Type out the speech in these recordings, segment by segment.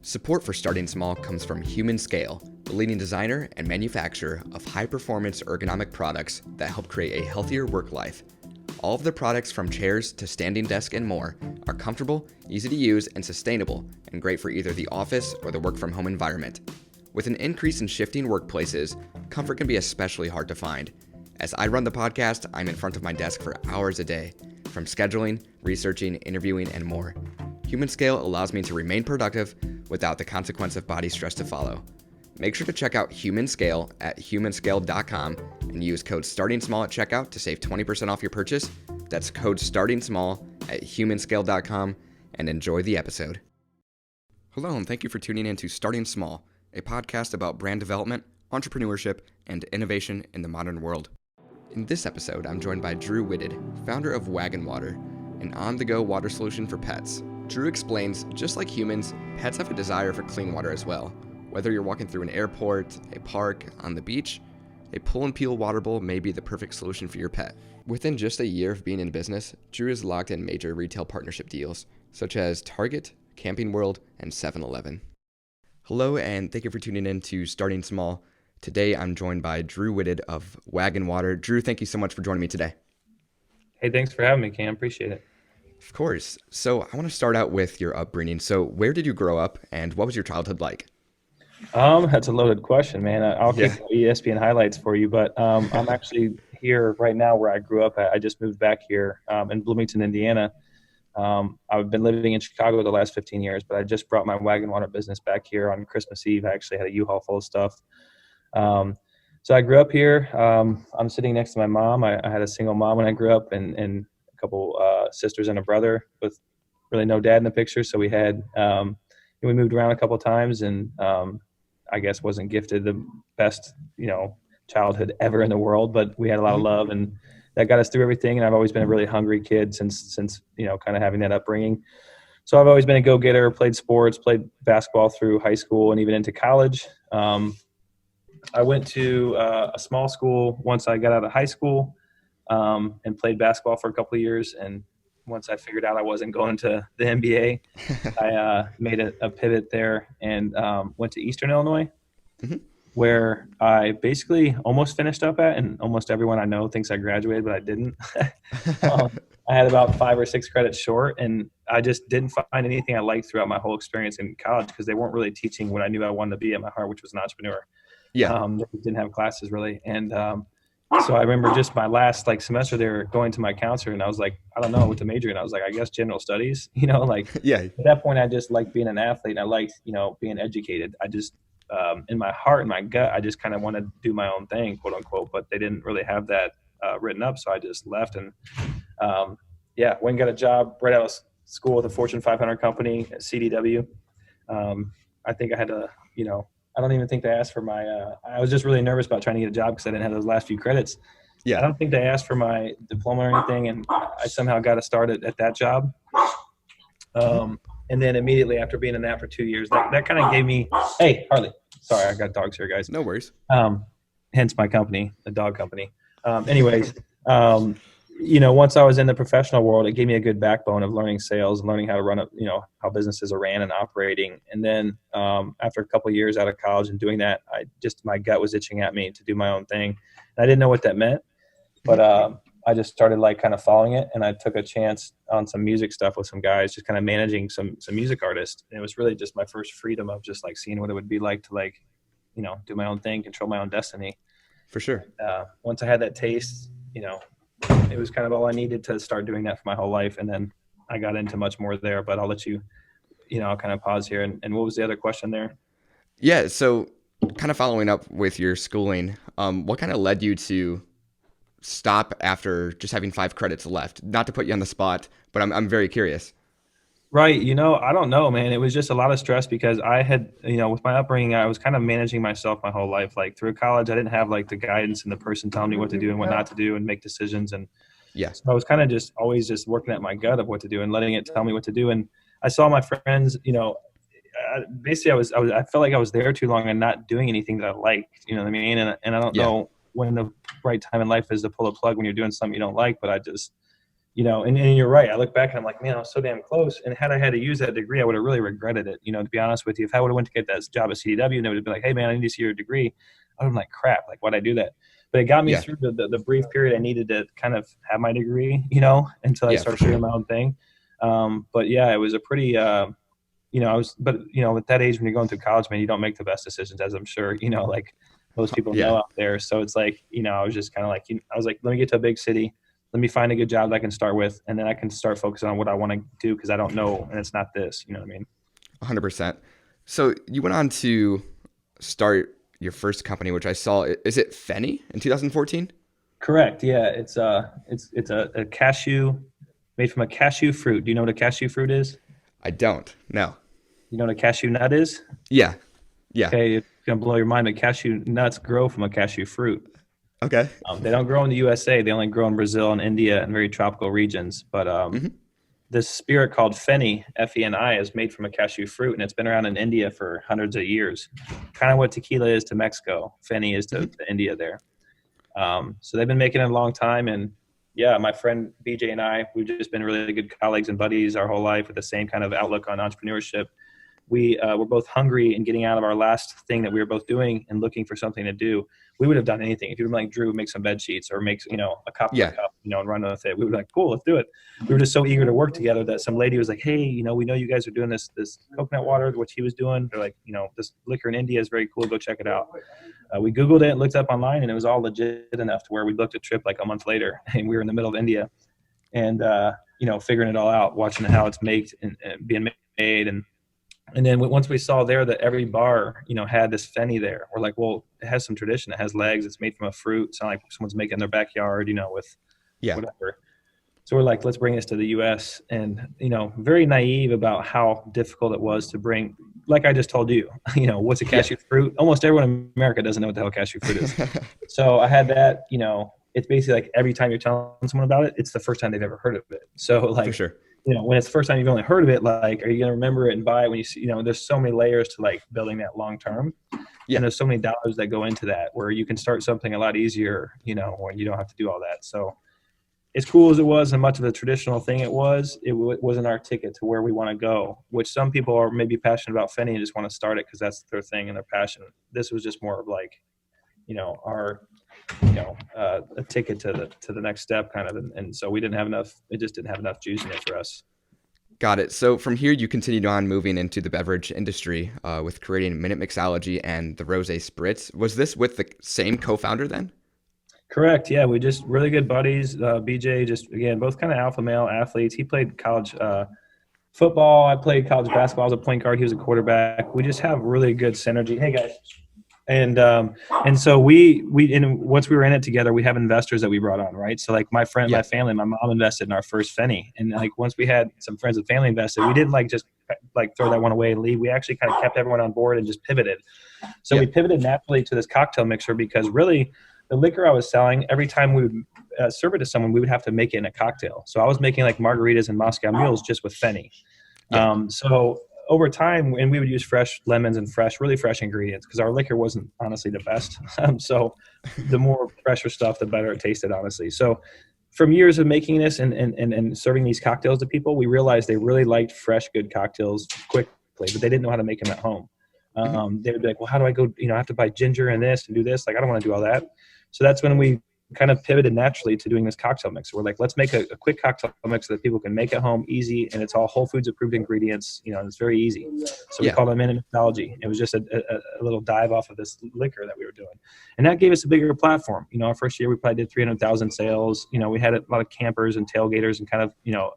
Support for Starting Small comes from Human Scale, the leading designer and manufacturer of high-performance ergonomic products that help create a healthier work life. All of the products from chairs to standing desk and more are comfortable, easy to use, and sustainable, and great for either the office or the work-from-home environment. With an increase in shifting workplaces, comfort can be especially hard to find. As I run the podcast, I'm in front of my desk for hours a day, from scheduling, researching, interviewing, and more. Human Scale allows me to remain productive without the consequence of body stress to follow. Make sure to check out Human Scale at humanscale.com and use code StartingSmall at checkout to save 20% off your purchase. That's code StartingSmall at humanscale.com, and enjoy the episode. Hello, and thank you for tuning in to Starting Small, a podcast about brand development, entrepreneurship, and innovation in the modern world. In this episode, I'm joined by Drew Whitted, founder of Waggin Water, an on-the-go water solution for pets. Drew explains, just like humans, pets have a desire for clean water as well. Whether you're walking through an airport, a park, on the beach, a pull and peel water bowl may be the perfect solution for your pet. Within just a year of being in business, Drew has locked in major retail partnership deals, such as Target, Camping World, and 7-Eleven. Hello, and thank you for tuning in to Starting Small. Today, I'm joined by Drew Whitted of Waggin Water. Drew, thank you so much for joining me today. Hey, thanks for having me, Cam. Appreciate it. Of course. So I want to start out with your upbringing. So where did you grow up, and what was your childhood like? That's a loaded question, man. I'll keep ESPN highlights for you, but I'm actually here right now where I grew up. I just moved back here in Bloomington, Indiana. I've been living in Chicago the last 15 years, but I just brought my Waggin Water business back here on Christmas Eve. I actually had a U-Haul full of stuff. So I grew up here. I'm sitting next to my mom. I had a single mom when I grew up, and a couple sisters and a brother with really no dad in the picture. So we had we moved around a couple times, and I guess wasn't gifted the best childhood ever in the world, but we had a lot of love, and that got us through everything. And I've always been a really hungry kid since kind of having that upbringing. So I've always been a go-getter, played sports, played basketball through high school and even into college. I went to a small school once I got out of high school, and played basketball for a couple of years. And once I figured out I wasn't going to the NBA, I made a pivot there and went to Eastern Illinois, where I basically almost finished up at, and almost everyone I know thinks I graduated, but I didn't. I had about 5 or 6 credits short, and I just didn't find anything I liked throughout my whole experience in college because they weren't really teaching what I knew I wanted to be at my heart, which was an entrepreneur. They didn't have classes really. And so I remember just my last semester there going to my counselor, and I was like, I don't know what to major in. I was like, I guess general studies, At that point, I just liked being an athlete, and I liked, being educated. I just, in my heart and my gut, I just kind of wanted to do my own thing, quote unquote, but they didn't really have that written up. So I just left and, went and got a job right out of school with a Fortune 500 company at CDW. I think I had to, I don't even think they asked for my, I was just really nervous about trying to get a job because I didn't have those last few credits. I don't think they asked for my diploma or anything, and I somehow got to start at that job. And then immediately after being in that for 2 years, that kind of gave me, hey, Harley, sorry, I got dogs here, guys. No worries. Hence my company, the dog company. Once I was in the professional world, it gave me a good backbone of learning sales and learning how to run how businesses are ran and operating. And then after a couple of years out of college and doing that, my gut was itching at me to do my own thing. And I didn't know what that meant, but I just started kind of following it. And I took a chance on some music stuff with some guys, just kind of managing some music artists. And it was really just my first freedom of just seeing what it would be like to do my own thing, control my own destiny. For sure. Once I had that taste, it was kind of all I needed to start doing that for my whole life. And then I got into much more there, but I'll let you, I'll kind of pause here. And what was the other question there? Yeah. So kind of following up with your schooling, what kind of led you to stop after just having 5 credits left? Not to put you on the spot, but I'm very curious. Right. I don't know, man. It was just a lot of stress because I had, with my upbringing, I was kind of managing myself my whole life. Through college, I didn't have the guidance and the person telling me what to do and what not to do and make decisions. And so I was kind of just always just working at my gut of what to do and letting it tell me what to do. And I saw my friends, basically I felt like I was there too long and not doing anything that I liked, you know what I mean? And I don't know when the right time in life is to pull a plug when you're doing something you don't like, but I just, and you're right. I look back and I'm like, man, I was so damn close. And had I had to use that degree, I would have really regretted it. To be honest with you, if I would have went to get that job at CDW and they would have been like, hey man, I need to see your degree, I would have been like, crap, like why'd I do that? But it got me Yeah. through the brief period I needed to kind of have my degree, until I Yeah, for started doing sure. my own thing. But yeah, it was a pretty, at that age when you're going through college, man, you don't make the best decisions, as I'm sure, like most people Yeah. know out there. So it's like, I was just kind of like, I was like, let me get to a big city. Let me find a good job that I can start with. And then I can start focusing on what I want to do because I don't know. And it's not this, you know what I mean? 100%. So you went on to start your first company, which I saw. Is it Feni in 2014? Correct. Yeah. It's a cashew made from a cashew fruit. Do you know what a cashew fruit is? I don't. No. You know what a cashew nut is? Yeah. Yeah. Okay. It's going to blow your mind, but cashew nuts grow from a cashew fruit. Okay. They don't grow in the USA. They only grow in Brazil and India and very tropical regions. But Hmm. this spirit called Feni, Feni, is made from a cashew fruit, and it's been around in India for hundreds of years. Kind of what tequila is to Mexico, Feni is to India there. So they've been making it a long time. And yeah, my friend BJ and I, we've just been really good colleagues and buddies our whole life with the same kind of outlook on entrepreneurship. We were both hungry and getting out of our last thing that we were both doing and looking for something to do. We would have done anything. If you were like, Drew, make some bed sheets or make, a cup, Yeah. and run with it. We would be like, cool, let's do it. We were just so eager to work together that some lady was like, hey, we know you guys are doing this coconut water, which he was doing. They're like, this liquor in India is very cool. Go check it out. We Googled it, looked up online, and it was all legit enough to where we booked a trip like a month later, and we were in the middle of India and, figuring it all out, watching how it's made and being made. And then once we saw there that every bar, had this Feni there, we're like, well, it has some tradition. It has legs. It's made from a fruit. It's not like someone's making in their backyard, with whatever. So we're like, let's bring this to the U.S. And, very naive about how difficult it was to bring, like I just told you, what's a cashew fruit? Almost everyone in America doesn't know what the hell cashew fruit is. So I had that, it's basically like every time you're telling someone about it, it's the first time they've ever heard of it. So like, For sure. when it's the first time you've only heard of it, like, are you going to remember it and buy it when you see, there's so many layers to like building that long term. Yeah. And there's so many dollars that go into that where you can start something a lot easier, when you don't have to do all that. So as cool as it was and much of the traditional thing it wasn't our ticket to where we want to go, which some people are maybe passionate about Feni and just want to start it because that's their thing and their passion. This was just more of like, our, a ticket to the next step kind of. And so we didn't have enough, it just didn't have enough juice in it for us. Got it. So from here, you continued on moving into the beverage industry with creating Minute Mixology and the Rosé Spritz. Was this with the same co-founder then? Correct. Yeah, we just really good buddies. BJ, just again, both kind of alpha male athletes. He played college football. I played college basketball. I was a point guard. He was a quarterback. We just have really good synergy. Hey guys. And so we once we were in it together, we have investors that we brought on, right? So like my friend, my family, my mom invested in our first Feni, and like once we had some friends and family invested, we didn't like just like throw that one away and leave. We actually kind of kept everyone on board and just pivoted. So we pivoted naturally to this cocktail mixer because really the liquor I was selling, every time we would serve it to someone, we would have to make it in a cocktail. So I was making like margaritas and Moscow mules just with Feni. So over time, and we would use fresh lemons and really fresh ingredients because our liquor wasn't honestly the best. So the more fresher stuff, the better it tasted, honestly. So from years of making this and serving these cocktails to people, we realized they really liked fresh, good cocktails quickly, but they didn't know how to make them at home. They would be like, well, how do I go, I have to buy ginger and this and do this. Like, I don't want to do all that. So that's when we kind of pivoted naturally to doing this cocktail mix. We're like, let's make a quick cocktail mix that people can make at home, easy, and it's all Whole Foods approved ingredients, and it's very easy. So we called it Mixology. It was just a little dive off of this liquor that we were doing. And that gave us a bigger platform. Our first year we probably did 300,000 sales. We had a lot of campers and tailgaters and kind of,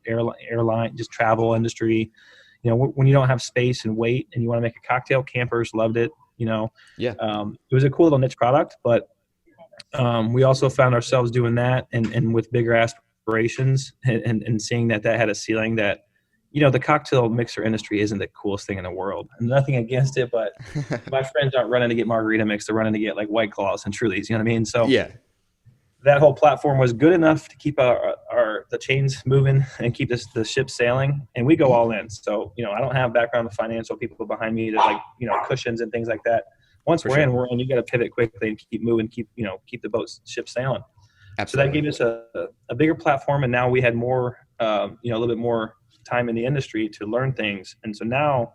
airline, just travel industry. When you don't have space and weight and you want to make a cocktail, campers loved it. It was a cool little niche product, but we also found ourselves doing that and with bigger aspirations and seeing that had a ceiling that, the cocktail mixer industry isn't the coolest thing in the world. And nothing against it, but my friends aren't running to get margarita mix. They're running to get like White Claws and Trulies. You know what I mean? So that whole platform was good enough to keep the chains moving and keep the ship sailing. And we go all in. So, I don't have background with financial people behind me that like, cushions and things like that. Once we're in, you got to pivot quickly and keep moving, keep the ship sailing. So that Absolutely. gave us a bigger platform, and now we had more, a little bit more time in the industry to learn things. And so now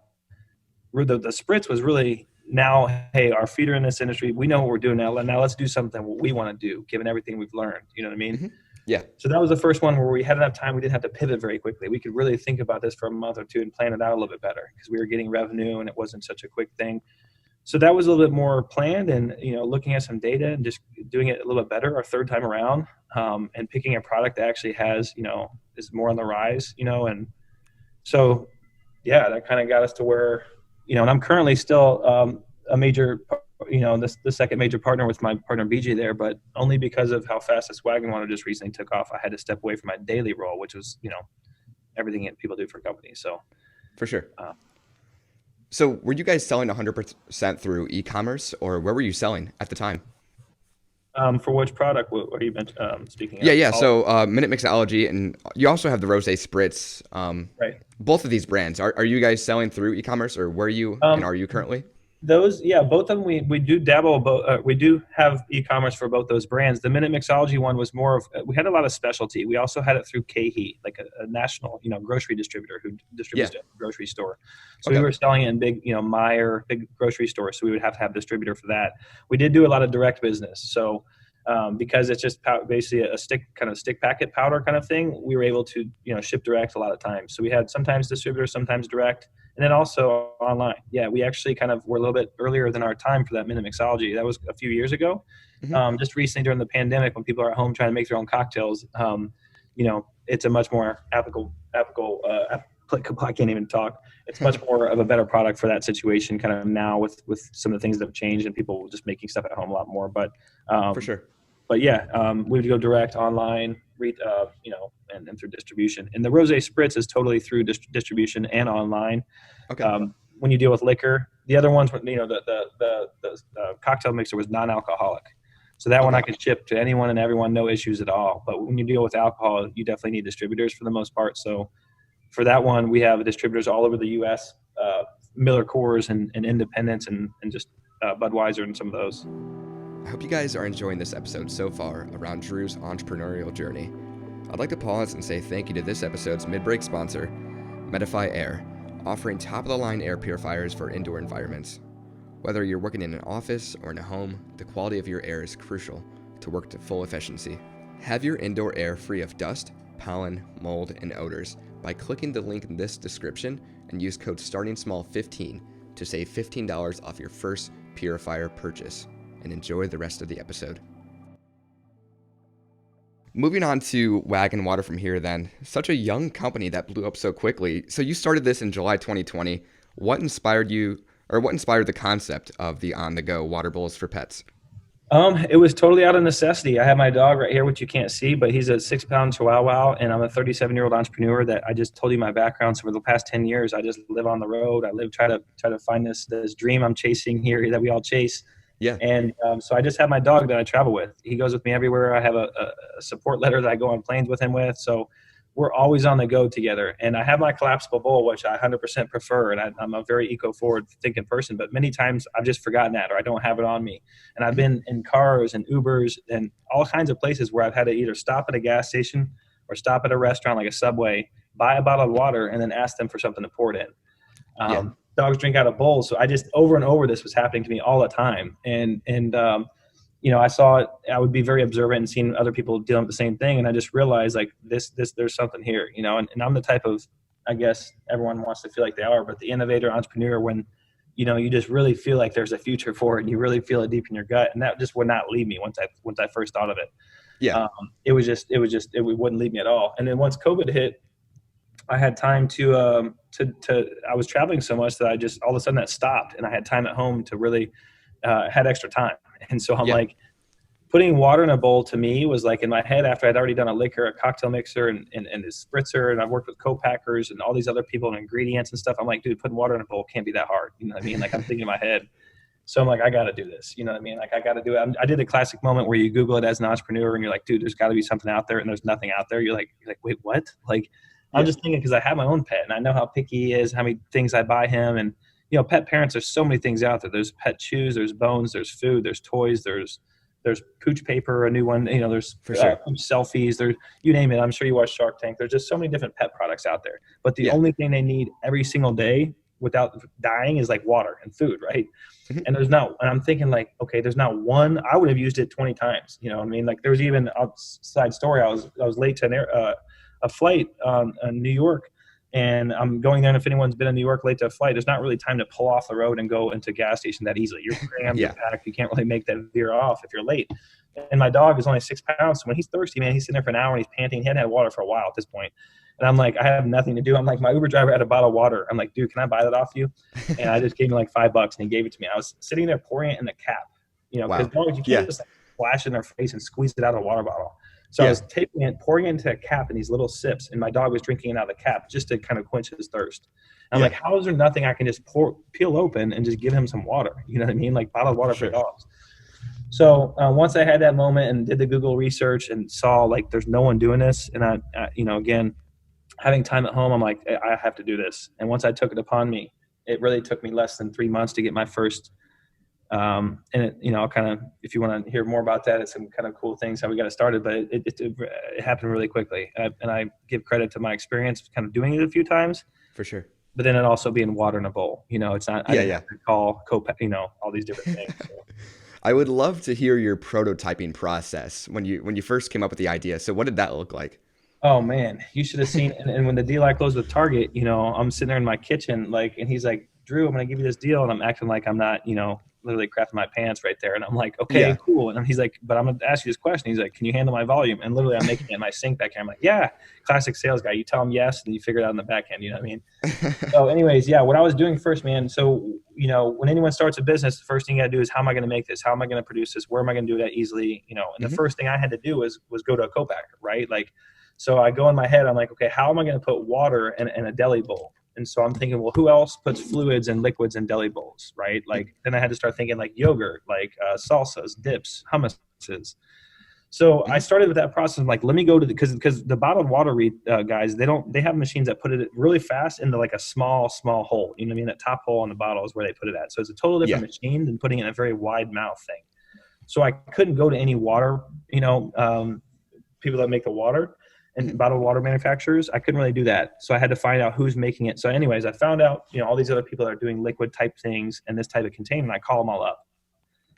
the Spritz was really now, hey, our feet are in this industry. We know what we're doing now. Now let's do something what we want to do, given everything we've learned. You know what I mean? Hmm. Yeah. So that was the first one where we had enough time. We didn't have to pivot very quickly. We could really think about this for a month or two and plan it out a little bit better because we were getting revenue and it wasn't such a quick thing. So that was a little bit more planned and, looking at some data and just doing it a little bit better our third time around, and picking a product that actually has, is more on the rise, and so, yeah, that kind of got us to where, and I'm currently still a major, the second major partner with my partner BJ there, but only because of how fast this Waggin Water just recently took off, I had to step away from my daily role, which was, everything that people do for companies. So, For sure. uh, So were you guys selling 100% through e-commerce, or where were you selling at the time? for which product? What are you speaking Yeah, of? yeah. So Minute Mixology, and you also have the Rose Spritz. Right. Both of these brands, are you guys selling through e-commerce, or were you and Um, are you currently? Those, yeah, both of them. We do dabble. We do have e-commerce for both those brands. The Minute Mixology one was more of. We had a lot of specialty. We also had it through KeHE, like a national, grocery distributor who Yeah. distributes to a grocery store. So we Okay. were selling it in big, Meyer, big grocery stores. So we would have to have a distributor for that. We did do a lot of direct business. So because it's just basically a stick packet powder kind of thing, we were able to, ship direct a lot of times. So we had sometimes distributors, sometimes direct. And then also online. Yeah, we actually kind of were a little bit earlier than our time for that Minute Mixology. That was a few years ago. Hmm. Just recently during the pandemic when people are at home trying to make their own cocktails, it's a much more I can't even talk. It's much more of a better product for that situation kind of now with some of the things that have changed and people just making stuff at home a lot more. For Um, sure. but yeah, we would go direct online, and through distribution. And the Rose Spritz is totally through distribution and online. Okay. When you deal with liquor, the other ones, the cocktail mixer was non-alcoholic, so that one I Okay. could ship to anyone and everyone, no issues at all. But when you deal with alcohol, you definitely need distributors for the most part. So for that one, we have distributors all over the U.S. Miller Coors and Independence and just Budweiser and some of those. I hope you guys are enjoying this episode so far around Drew's entrepreneurial journey. I'd like to pause and say thank you to this episode's mid-break sponsor, Medify Air, offering top-of-the-line air purifiers for indoor environments. Whether you're working in an office or in a home, the quality of your air is crucial to work to full efficiency. Have your indoor air free of dust, pollen, mold, and odors by clicking the link in this description and use code STARTINGSMALL15 to save $15 off your first purifier purchase. And enjoy the rest of the episode. Moving on to Waggin Water from here then. Such a young company that blew up so quickly. So you started this in July 2020. What inspired you, or what inspired the concept of the on-the-go water bowls for pets? It was totally out of necessity. I have my dog right here, which you can't see, but he's a 6-pound Chihuahua, and I'm a 37-year-old entrepreneur that I just told you my background. So for the past 10 years, I just live on the road. I try to find this dream I'm chasing here that we all chase. Yeah. And so I just have my dog that I travel with. He goes with me everywhere. I have a support letter that I go on planes with him with. So we're always on the go together. And I have my collapsible bowl, which I 100% prefer. And I'm a very eco-forward thinking person. But many times I've just forgotten that or I don't have it on me. And I've been in cars and Ubers and all kinds of places where I've had to either stop at a gas station or stop at a restaurant like a Subway, buy a bottle of water, and then ask them for something to pour it in. Yeah. Dogs drink out of bowls. So I just over and over, this was happening to me all the time. And I saw it, I would be very observant and seeing other people dealing with the same thing. And I just realized like this, there's something here, and I'm the type of, I guess everyone wants to feel like they are, but the innovator entrepreneur, when, you just really feel like there's a future for it and you really feel it deep in your gut. And that just would not leave me once I first thought of it. Yeah. It wouldn't leave me at all. And then once COVID hit, I had time to I was traveling so much that I just, all of a sudden that stopped and I had time at home to really, had extra time. And so I'm Yeah. like, putting water in a bowl to me was like in my head after I'd already done a liquor, a cocktail mixer and a spritzer. And I've worked with co-packers and all these other people and ingredients and stuff. I'm like, dude, putting water in a bowl can't be that hard. You know what I mean? Like I'm thinking in my head. So I'm like, I got to do this. You know what I mean? Like I got to do it. I did a classic moment where you Google it as an entrepreneur and you're like, dude, there's got to be something out there and there's nothing out there. You're like, wait, what? Like, Yeah. I'm just thinking because I have my own pet and I know how picky he is, how many things I buy him. And, pet parents, there's so many things out there. There's pet chews, there's bones, there's food, there's toys, there's there's pooch paper, a new one, there's For sure. selfies, there's, you name it. I'm sure you watch Shark Tank. There's just so many different pet products out there, but the Yeah. only thing they need every single day without dying is like water and food, right? Mhm. And I'm thinking like, okay, there's not one. I would have used it 20 times. You know what I mean? Like there was even a side story. I was late to a flight in New York, and I'm going there. And if anyone's been in New York late to a flight, there's not really time to pull off the road and go into a gas station that easily. You're crammed, Yeah. you're packed. You can't really make that veer off if you're late. And my dog is only 6 pounds. So when he's thirsty, man, he's sitting there for an hour and he's panting. He hadn't had water for a while at this point. And I'm like, I have nothing to do. I'm like, my Uber driver had a bottle of water. I'm like, dude, can I buy that off you? And I just gave him like $5 and he gave it to me. I was sitting there pouring it in the cap, because Wow. dogs, you can't just like splash it in their face and squeeze it out of a water bottle. So I was taking it, pouring it into a cap in these little sips, and my dog was drinking it out of the cap just to kind of quench his thirst. And I'm like, how is there nothing I can just peel open and just give him some water? You know what I mean? Like bottled water for dogs. So once I had that moment and did the Google research and saw like there's no one doing this, and I again, having time at home, I'm like, I have to do this. And once I took it upon me, it really took me less than 3 months to get my first. And it, I'll kind of, if you want to hear more about that, it's some kind of cool things how we got it started, but it happened really quickly. And I give credit to my experience kind of doing it a few times. For sure. But then it also being water in a bowl, it's not, I didn't have to call all these different things. So. I would love to hear your prototyping process when you first came up with the idea. So what did that look like? Oh man, you should have seen. And when the deal I closed with Target, I'm sitting there in my kitchen, and he's like, Drew, I'm going to give you this deal. And I'm acting like I'm not, literally crapping my pants right there. And I'm like, okay, cool. And he's like, but I'm going to ask you this question. He's like, can you handle my volume? And literally I'm making it in my sink back here. I'm like, yeah, classic sales guy. You tell him yes, and you figure it out in the back end. You know what I mean? So anyways, what I was doing first, man. So, when anyone starts a business, the first thing you got to do is, how am I going to make this? How am I going to produce this? Where am I going to do that easily? And the first thing I had to do was go to a co-packer, right? So I go in my head, I'm like, okay, how am I going to put water in a deli bowl? And so I'm thinking, well, who else puts fluids and liquids in deli bowls, right? Then I had to start thinking yogurt, salsas, dips, hummuses. So I started with that process. I'm like, let me go to because the bottled water guys, they have machines that put it really fast into a small hole. You know what I mean? That top hole on the bottle is where they put it at. So it's a totally different machine than putting it in a very wide mouth thing. So I couldn't go to any water, people that make the water and bottled water manufacturers. I couldn't really do that. So I had to find out who's making it. So anyways, I found out, all these other people that are doing liquid type things and this type of container, and I call them all up.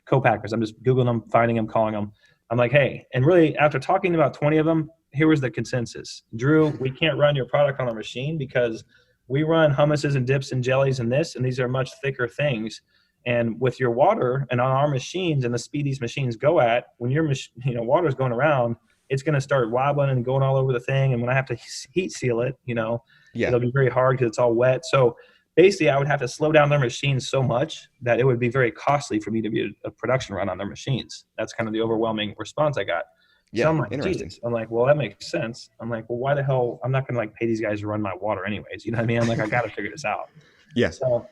Co-packers. I'm just Googling them, finding them, calling them. I'm like, hey, and really after talking to about 20 of them, here was the consensus. Drew, we can't run your product on our machine because we run hummuses and dips and jellies and these are much thicker things. And with your water and on our machines and the speed these machines go at, when your water is going around, it's going to start wobbling and going all over the thing. And when I have to heat seal it, it'll be very hard because it's all wet. So basically I would have to slow down their machines so much that it would be very costly for me to be a production run on their machines. That's kind of the overwhelming response I got. Yeah, so I'm like, interesting. I'm like, well, that makes sense. I'm like, well, why the hell? I'm not going to pay these guys to run my water anyways. You know what I mean? I'm like, I got to figure this out. Yeah. So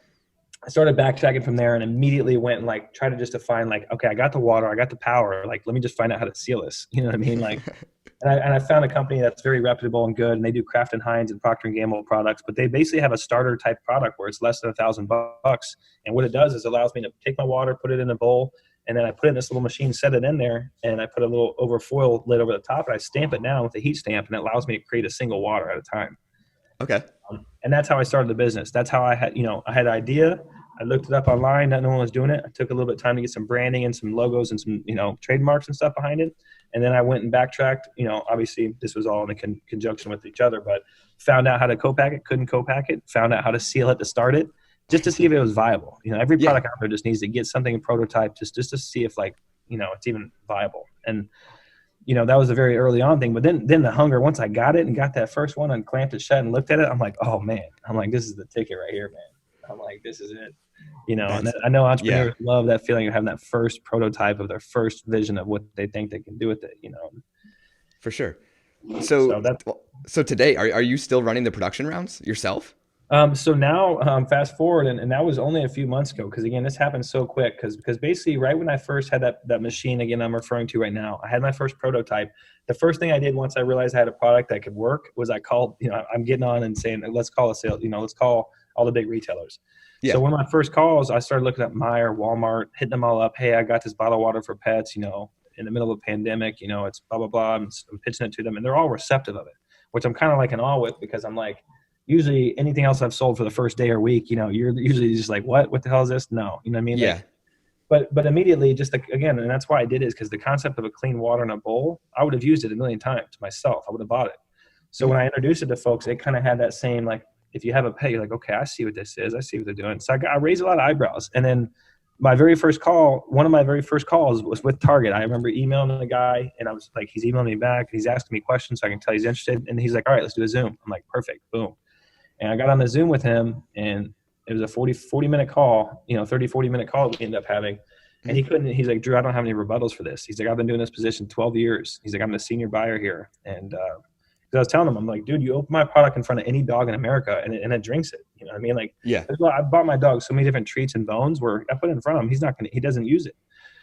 I started backtracking from there and immediately went and try to just define okay, I got the water, I got the power. Let me just find out how to seal this. You know what I mean? And I found a company that's very reputable and good, and they do Kraft and Heinz and Procter & Gamble products, but they basically have a starter type product where it's less than $1,000. And what it does is allows me to take my water, put it in a bowl, and then I put it in this little machine, set it in there, and I put a little foil lid over the top, and I stamp it down with a heat stamp, and it allows me to create a single water at a time. Okay. And that's how I started the business. That's how I had an idea. I looked it up online. No one was doing it. I took a little bit of time to get some branding and some logos and some, trademarks and stuff behind it. And then I went and backtracked. Obviously this was all in conjunction with each other, but found out how to co-pack it, couldn't co-pack it, found out how to seal it to start it, just to see if it was viable. Every product out there just needs to get something in prototype just to see if it's even viable. And, that was a very early on thing. But then the hunger, once I got it and got that first one and clamped it shut and looked at it, I'm like, oh man, this is the ticket right here, man. I'm like, this is it. And I know entrepreneurs love that feeling of having that first prototype of their first vision of what they think they can do with it, For sure. So today, are you still running the production rounds yourself? So now fast forward, and that was only a few months ago. Cause again, this happened so quick because basically right when I first had that machine, again, I'm referring to right now, I had my first prototype. The first thing I did once I realized I had a product that could work was I called, I'm getting on and saying, let's call a sale, let's call all the big retailers. Yeah. So one of my first calls, I started looking at Meijer, Walmart, hitting them all up. Hey, I got this bottled water for pets, in the middle of a pandemic, it's blah, blah, blah. I'm pitching it to them and they're all receptive of it, which I'm kind of like in awe with, because I'm like, usually anything else I've sold for the first day or week, you're usually just like, what the hell is this? No, you know what I mean? Yeah. But immediately, just again, and that's why I did it, is because the concept of a clean water in a bowl, I would have used it a million times myself. I would have bought it. So when I introduced it to folks, it kind of had that same, like, if you have a pet, you're like, okay, I see what this is. I see what they're doing. So I raised a lot of eyebrows. And then one of my very first calls was with Target. I remember emailing the guy, and I was like, he's emailing me back. He's asking me questions so I can tell he's interested. And he's like, all right, let's do a Zoom. I'm like, perfect, boom. And I got on the Zoom with him, and it was a 40-minute call, 40-minute call we ended up having. And he's like, Drew, I don't have any rebuttals for this. He's like, I've been doing this position 12 years. He's like, I'm the senior buyer here. And I was telling him, I'm like, dude, you open my product in front of any dog in America and it drinks it. You know what I mean? Like, yeah, I bought my dog so many different treats and bones where I put it in front of him. He doesn't use it.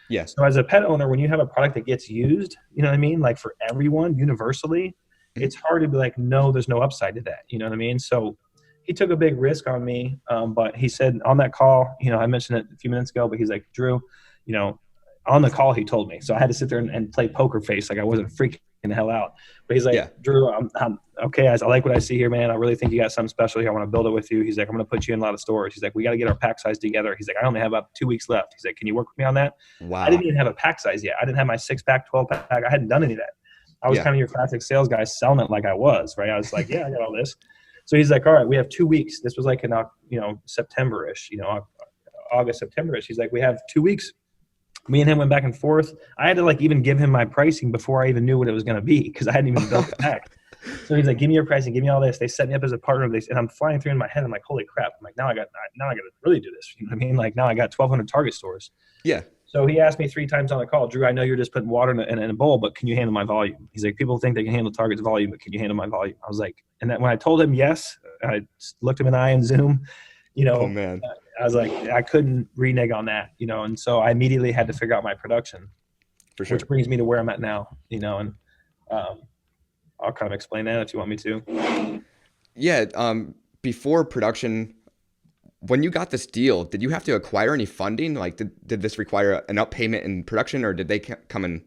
Yeah. So as a pet owner, when you have a product that gets used, you know what I mean? Like for everyone universally, it's hard to be like, no, there's no upside to that. You know what I mean? So he took a big risk on me. But he said on that call, I mentioned it a few minutes ago, but he's like, Drew, on the call, he told me. So I had to sit there and play poker face. Like I wasn't freaking the hell out. But he's like, Drew, I'm okay. I like what I see here, man. I really think you got something special here. I want to build it with you. He's like, I'm going to put you in a lot of stores. He's like, we got to get our pack size together. He's like, I only have about 2 weeks left. He's like, can you work with me on that? Wow. I didn't even have a pack size yet. I didn't have my 6-pack, 12-pack. I hadn't done any of that. I was kind of your classic sales guy selling it like I was, right? I was like, yeah, I got all this. So he's like, all right, we have 2 weeks. This was like in, September-ish, August, September-ish. He's like, we have 2 weeks. Me and him went back and forth. I had to like even give him my pricing before I even knew what it was going to be, because I hadn't even built it back. So he's like, give me your pricing, give me all this. They set me up as a partner of this, and I'm flying through in my head. I'm like, holy crap. I'm like, now I got to really do this. You know what I mean? Like now I got 1,200 Target stores. Yeah. So he asked me 3 times on the call, Drew, I know you're just putting water in a bowl, but can you handle my volume? He's like, people think they can handle Target's volume, but can you handle my volume? I was like, and then when I told him yes, I looked him in the eye in Zoom, oh man. I was like, I couldn't renege on that, and so I immediately had to figure out my production, for sure, which brings me to where I'm at now, and I'll kind of explain that if you want me to. Yeah. Before production, when you got this deal, did you have to acquire any funding? Like, did this require an up payment in production, or did they come and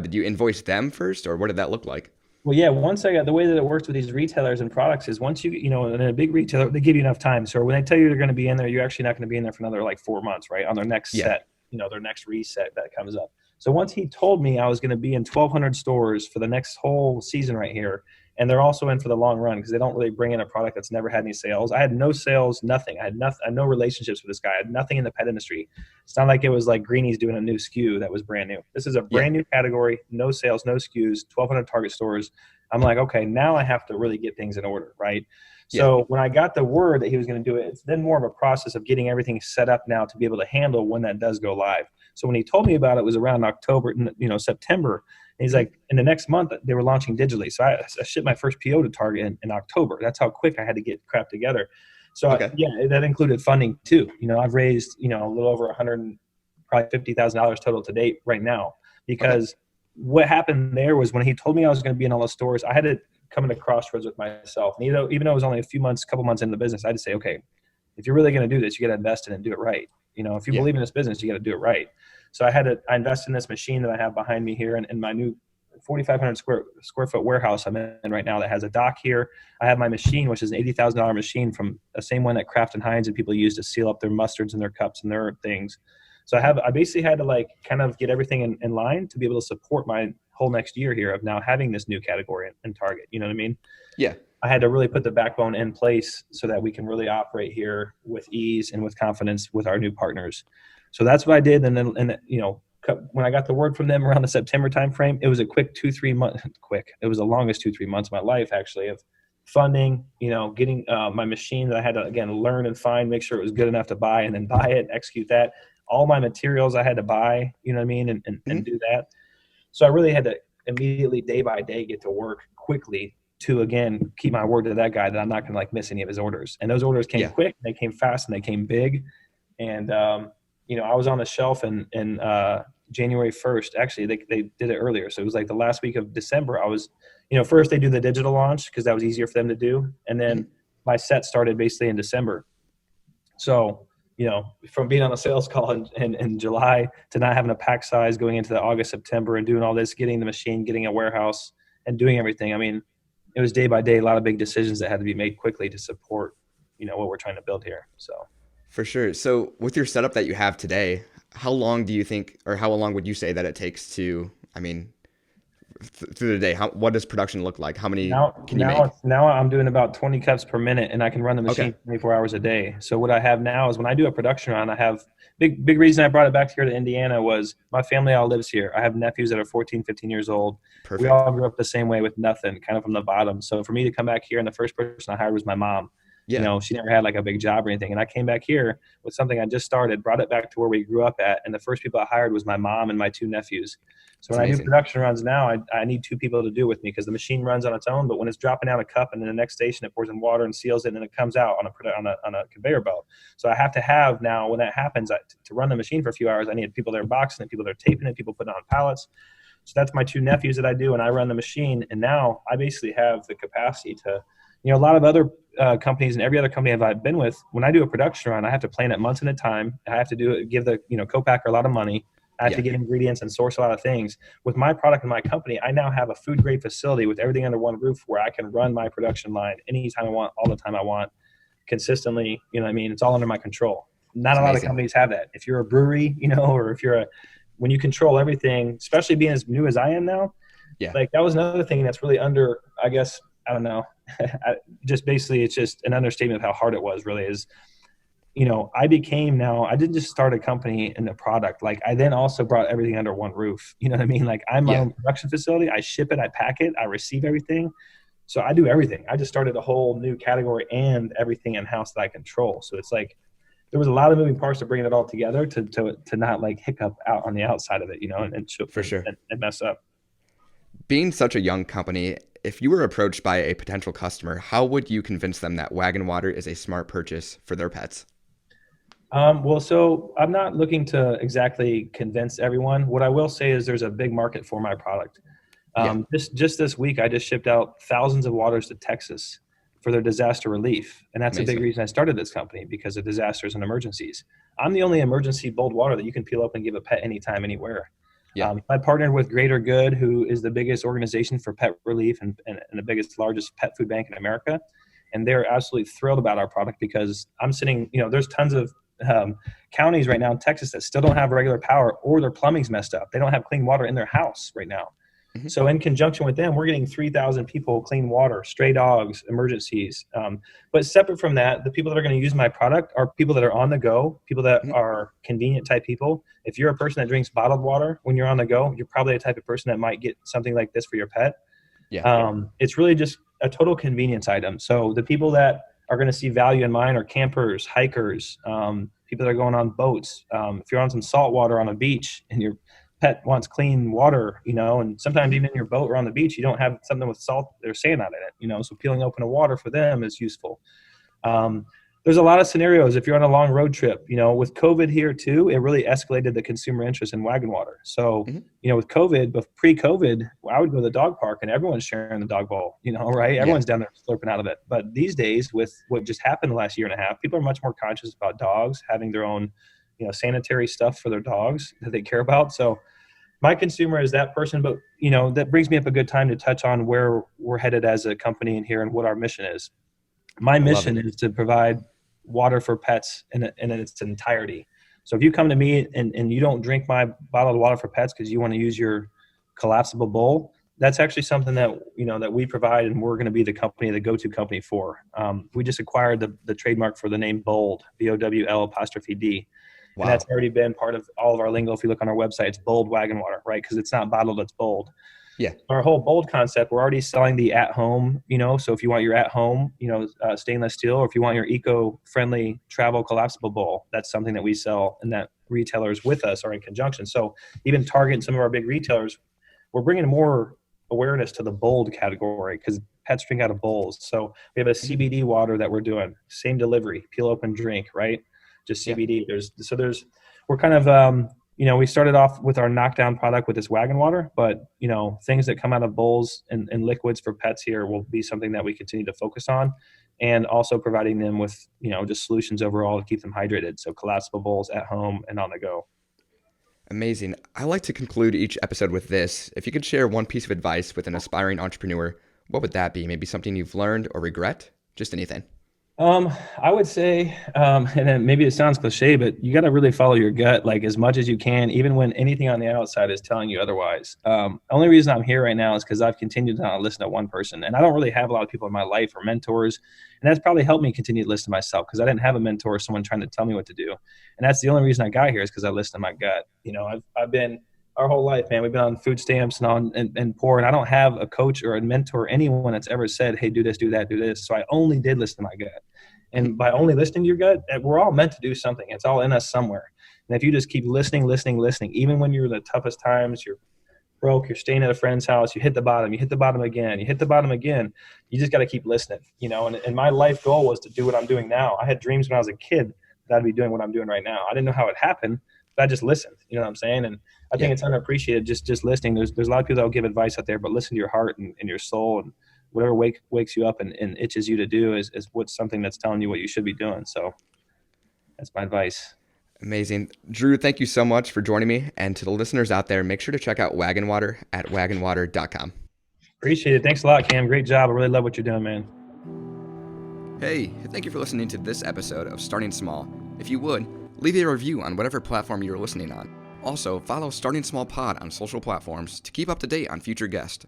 did you invoice them first, or what did that look like? Well, yeah, once I got the way that it works with these retailers and products is once you, in a big retailer, they give you enough time. So when they tell you they're going to be in there, you're actually not going to be in there for another like 4 months, right? On their next set, their next reset that comes up. So once he told me I was going to be in 1,200 stores for the next whole season right here, and they're also in for the long run because they don't really bring in a product that's never had any sales. I had no sales, nothing. I had no relationships with this guy. I had nothing in the pet industry. It's not like it was like Greenie's doing a new SKU that was brand new. This is a brand new category, no sales, no SKUs, 1,200 Target stores. I'm like, okay, now I have to really get things in order, right? So when I got the word that he was going to do it, it's then more of a process of getting everything set up now to be able to handle when that does go live. So when he told me about it, it was around October, September. And he's like, in the next month, they were launching digitally. So I shipped my first PO to Target in October. That's how quick I had to get crap together. So that included funding too. I've raised, a little over probably $50,000 total to date right now, because what happened there was when he told me I was going to be in all the stores, I had to come into crossroads with myself. And even though it was only a couple months into the business, I had to say, okay, if you're really going to do this, you got to invest in it and do it right. If you believe in this business, you got to do it right. So I invested in this machine that I have behind me here in my new 4,500 square foot warehouse I'm in right now that has a dock here. I have my machine, which is an $80,000 machine from the same one that Kraft and Heinz and people use to seal up their mustards and their cups and their things. So I basically had to like kind of get everything in line to be able to support my whole next year here of now having this new category in Target. You know what I mean? Yeah. I had to really put the backbone in place so that we can really operate here with ease and with confidence with our new partners. So that's what I did. And then, when I got the word from them around the September timeframe, it was a quick 2-3 months. It was the longest 2-3 months of my life, actually, of funding, getting my machine that I had to, again, learn and find, make sure it was good enough to buy, and then buy it, execute that. All my materials I had to buy, you know what I mean, and do that. So I really had to immediately, day by day, get to work quickly to, again, keep my word to that guy that I'm not going to like miss any of his orders. And those orders came quick, they came fast, and they came big. And, I was on the shelf in January 1st. Actually, they did it earlier. So it was like the last week of December. I was, first they do the digital launch because that was easier for them to do. And then my set started basically in December. So, from being on a sales call in July to not having a pack size going into the August, September and doing all this, getting the machine, getting a warehouse and doing everything. I mean, it was day by day, a lot of big decisions that had to be made quickly to support, what we're trying to build here. So. For sure. So with your setup that you have today, how long do you think, or how long would you say that it takes to, I mean, through the day, what does production look like? How many can you make? Now I'm doing about 20 cups per minute, and I can run the machine Okay. 24 hours a day. So what I have now is when I do a production run, I have big reason I brought it back here to Indiana was my family all lives here. I have nephews that are 14, 15 years old. We Perfect. all grew up the same way with nothing, kind of from the bottom. So for me to come back here, and the first person I hired was my mom. Yeah. She never had like a big job or anything. And I came back here with something I just started, brought it back to where we grew up at. And the first people I hired was my mom and my two nephews. So That's when I do amazing. production runs now, I need two people to do with me because the machine runs on its own. But when it's dropping down a cup and then the next station it pours in water and seals it and then it comes out on a conveyor belt. So I have to have now when that happens to run the machine for a few hours, I need people that are boxing it, people that are taping it, people putting it on pallets. So that's my two nephews that I do, and I run the machine. And now I basically have the capacity to, a lot of other companies and every other company I've been with, when I do a production run, I have to plan it months at a time. I have to give the co-packer a lot of money. I have to get ingredients and source a lot of things. With my product and my company, I now have a food grade facility with everything under one roof where I can run my production line anytime I want, all the time I want, consistently. It's all under my control. Not That's a lot of amazing. companies have that. If you're a brewery, or if when you control everything, especially being as new as I am now, Yeah. like that was another thing that's really under, I guess, I don't know. Just basically, it's just an understatement of how hard it was really is, I didn't just start a company and a product. Like I then also brought everything under one roof. You know what I mean? Like I'm my own production facility. I ship it, I pack it, I receive everything. So I do everything. I just started a whole new category and everything in-house that I control. So it's like, there was a lot of moving parts to bring it all together to not like hiccup out on the outside of it, For sure. and mess up. Being such a young company, if you were approached by a potential customer, how would you convince them that Waggin Water is a smart purchase for their pets? So I'm not looking to exactly convince everyone. What I will say is there's a big market for my product. Yeah. Just this week, I just shipped out thousands of waters to Texas for their disaster relief. And that's Amazing. a big reason I started this company, because of disasters and emergencies. I'm the only emergency bowled water that you can peel up and give a pet anytime, anywhere. Yeah. I partnered with Greater Good, who is the biggest organization for pet relief and the biggest, largest pet food bank in America. And they're absolutely thrilled about our product because I'm sitting, there's tons of counties right now in Texas that still don't have regular power or their plumbing's messed up. They don't have clean water in their house right now. Mm-hmm. So in conjunction with them, we're getting 3,000 people clean water, stray dogs, emergencies. But separate from that, the people that are going to use my product are people that are on the go, people that are convenient type people. If you're a person that drinks bottled water when you're on the go, you're probably the type of person that might get something like this for your pet. Yeah. It's really just a total convenience item. So the people that are going to see value in mine are campers, hikers, people that are going on boats. If you're on some salt water on a beach and your pet wants clean water, and sometimes even in your boat or on the beach, you don't have something with salt or sand on it, so peeling open a water for them is useful. There's a lot of scenarios. If you're on a long road trip, with COVID here too, it really escalated the consumer interest in Waggin Water. So, with COVID, but pre-COVID, I would go to the dog park and everyone's sharing the dog bowl, right? Everyone's down there slurping out of it. But these days, with what just happened the last year and a half, people are much more conscious about dogs having their own, sanitary stuff for their dogs that they care about. So my consumer is that person, but, that brings me up a good time to touch on where we're headed as a company in here and what our mission is. My mission is to provide water for pets in its entirety. So if you come to me and you don't drink my bottled water for pets because you want to use your collapsible bowl, that's actually something that, that we provide, and we're going to be the company, the go-to company for. We just acquired the trademark for the name Bold, BOWL''D. Wow. And that's already been part of all of our lingo. If you look on our website, it's Bold Waggin Water, right? Because it's not bottled, it's bold. Yeah. Our whole bold concept, we're already selling the at-home, so if you want your at-home, stainless steel, or if you want your eco-friendly travel collapsible bowl, that's something that we sell and that retailers with us are in conjunction. So even Target and some of our big retailers, we're bringing more awareness to the bold category because pets drink out of bowls. So we have a CBD water that we're doing, same delivery, peel open drink, right? Just CBD. We're kind of, we started off with our knockdown product with this Waggin Water, but, things that come out of bowls and liquids for pets here will be something that we continue to focus on. and also providing them with, just solutions overall to keep them hydrated. So collapsible bowls at home and on the go. Amazing. I like to conclude each episode with this. If you could share one piece of advice with an aspiring entrepreneur, what would that be? Maybe something you've learned or regret? Just anything. I would say, and then maybe it sounds cliche, but you got to really follow your gut, like as much as you can, even when anything on the outside is telling you otherwise. The only reason I'm here right now is because I've continued to not listen to one person, and I don't really have a lot of people in my life or mentors, and that's probably helped me continue to listen to myself because I didn't have a mentor or someone trying to tell me what to do, and that's the only reason I got here is because I listened to my gut. I've been our whole life, man. We've been on food stamps and poor, and I don't have a coach or a mentor or anyone that's ever said, "Hey, do this, do that, do this." So I only did listen to my gut. And by only listening to your gut, we're all meant to do something. It's all in us somewhere. And if you just keep listening, even when you're in the toughest times, you're broke, you're staying at a friend's house, you hit the bottom again, you just got to keep listening, and my life goal was to do what I'm doing now. I had dreams when I was a kid that I'd be doing what I'm doing right now. I didn't know how it happened, but I just listened, you know what I'm saying? And I think it's underappreciated, just listening. There's a lot of people that will give advice out there, but listen to your heart and your soul, and whatever wakes you up and itches you to do is what's something that's telling you what you should be doing. So that's my advice. Amazing. Drew, thank you so much for joining me. And to the listeners out there, make sure to check out Waggin Water at wagginwater.com. Appreciate it. Thanks a lot, Cam. Great job. I really love what you're doing, man. Hey, thank you for listening to this episode of Starting Small. If you would, leave a review on whatever platform you're listening on. Also, follow Starting Small Pod on social platforms to keep up to date on future guests.